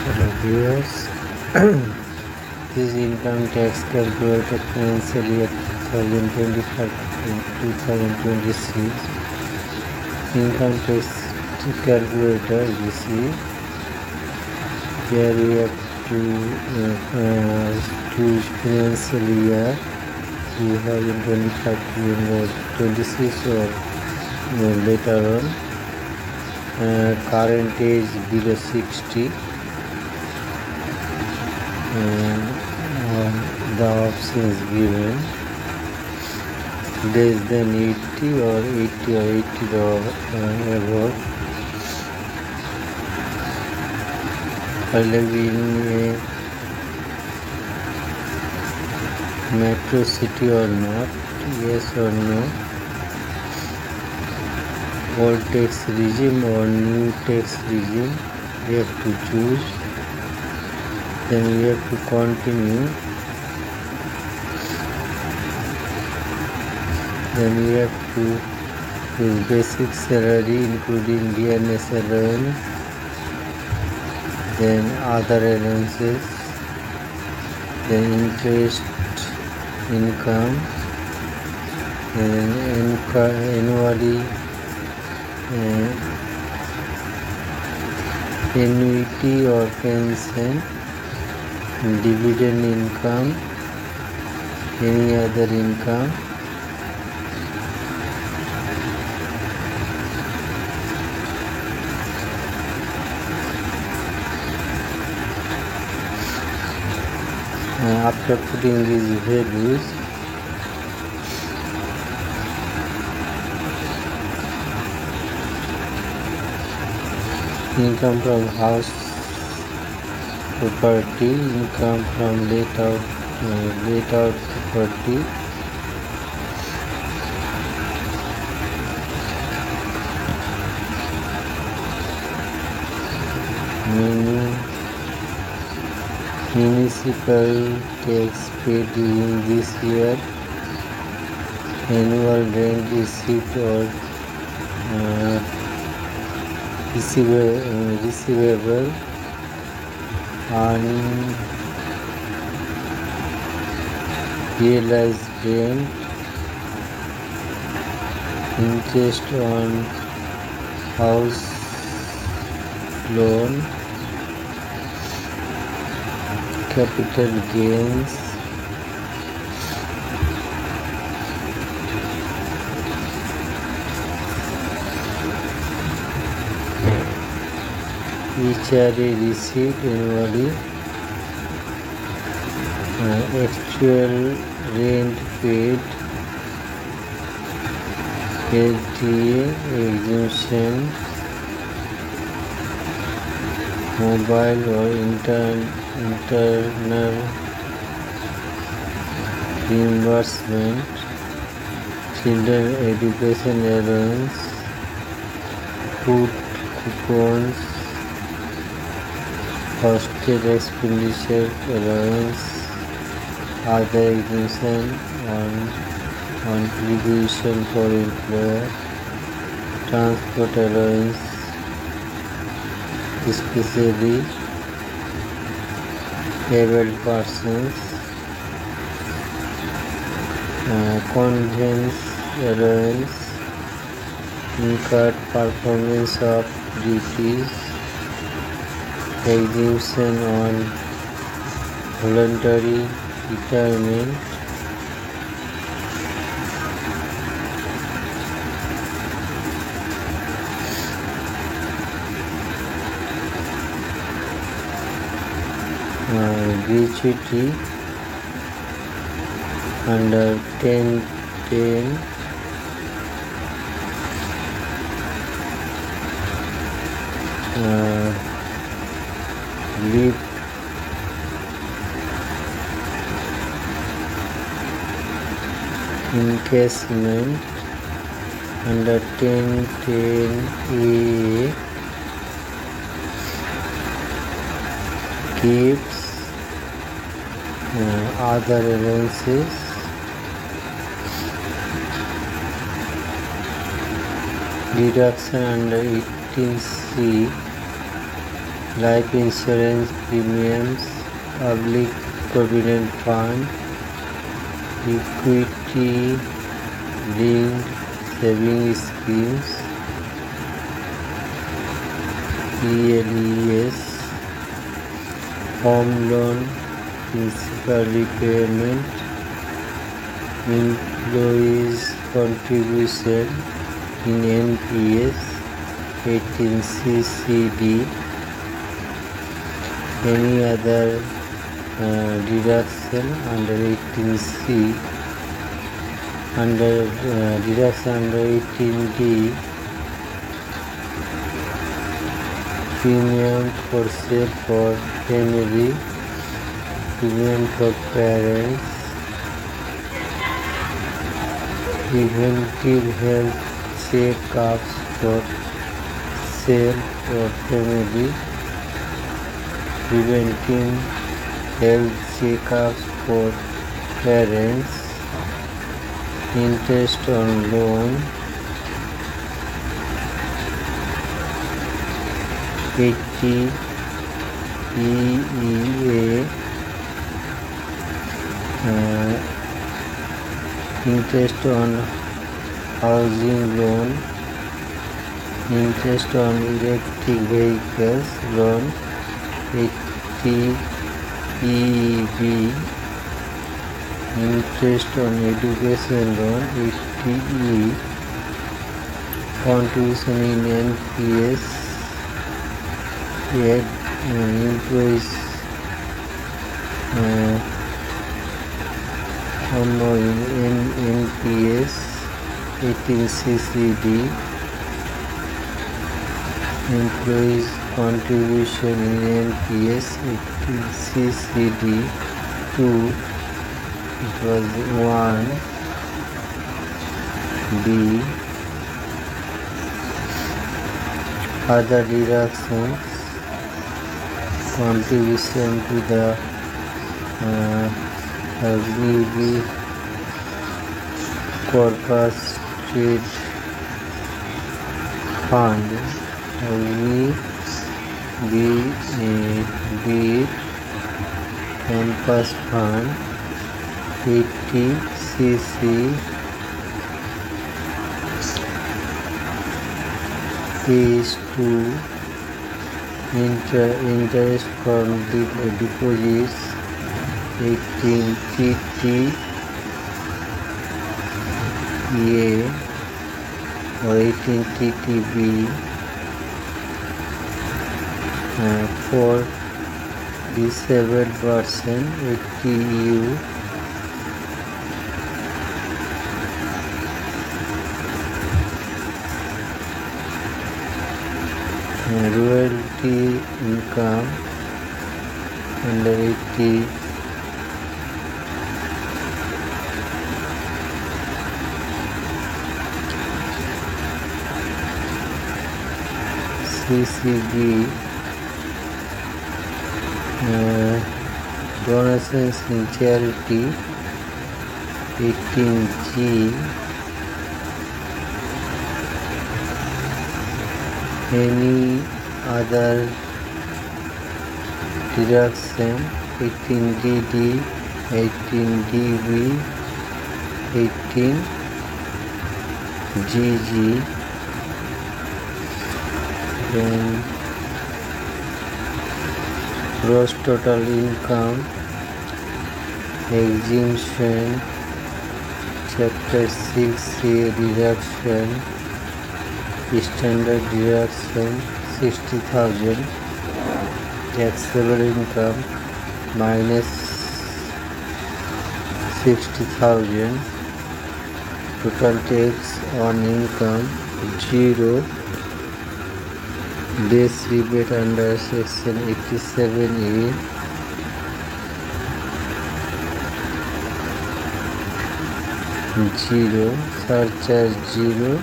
Hello viewers, this is income tax calculator financial year 2025 to 2026. Income tax calculator, you see, here we have to choose financial year 2025 to 26 or later on. Current age below 60. The options given less than 80 or 80 or 80 or above. I live in a metro city or not, yes or no. Old tax regime or new tax regime, we have to choose. Then we have to continue. Then we have to use basic salary including DNS allowance, then other allowances, then interest income, then annually annuity or pension, dividend income, any other income, after putting these values, income from house property, income from let out property, municipal tax paid during this year, annual rent receipt or receivable, unrealized rent, interest on house loan, capital gains, which are received annually, actual rent paid, LTA exemption, mobile or internal reimbursement, children education allowance, food coupons, hostel expenditure allowance, other exemption on contribution for employer, transport allowance, especially abled persons, conveyance allowance, incurred performance of duties, exemption on voluntary retirement, gratuity under 1010, leave encashment under 1010A, gifts, other allowances, deduction under 18C life insurance premiums, public provident fund, equity linked saving schemes, ELES, home loan, principal repayment, employees contribution in NPS, 18CCD, any other deduction under 18C, under deduction under 18D, premium for sale for family, premium for parents, preventive health check-ups for sale for family, preventing health check-ups for parents, interest on loan, 80 EEA, interest on housing loan, interest on electric vehicles loan, 80 EEB, interest on education loan, 80E, contribution in NPS, employees in NPS, 18CCD, employees contribution in NPS, 18CCD 2, it was 1B, other deductions, contribution to the VB Corpus Trade Fund, VB Campus Fund, 80CC, is to interest from deposits, 18TT A or 18TTB, for disabled person, 80U, royalty income under 80, CCD, donations in charity, 18G, any other deduction, 18DD, 18DB, 18GG, then gross total income, exemption, chapter 6A deduction, standard deduction 60,000, taxable income minus 60,000, total tax on income 0, less rebate under section 87A, zero, surcharge 0,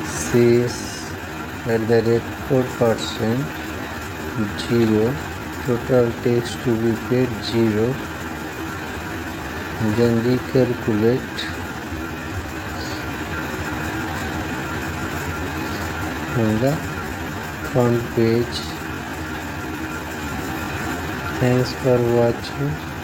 cess at the rate 4%, 0, total tax to be paid 0, then recalculate on the front page. Thanks for watching.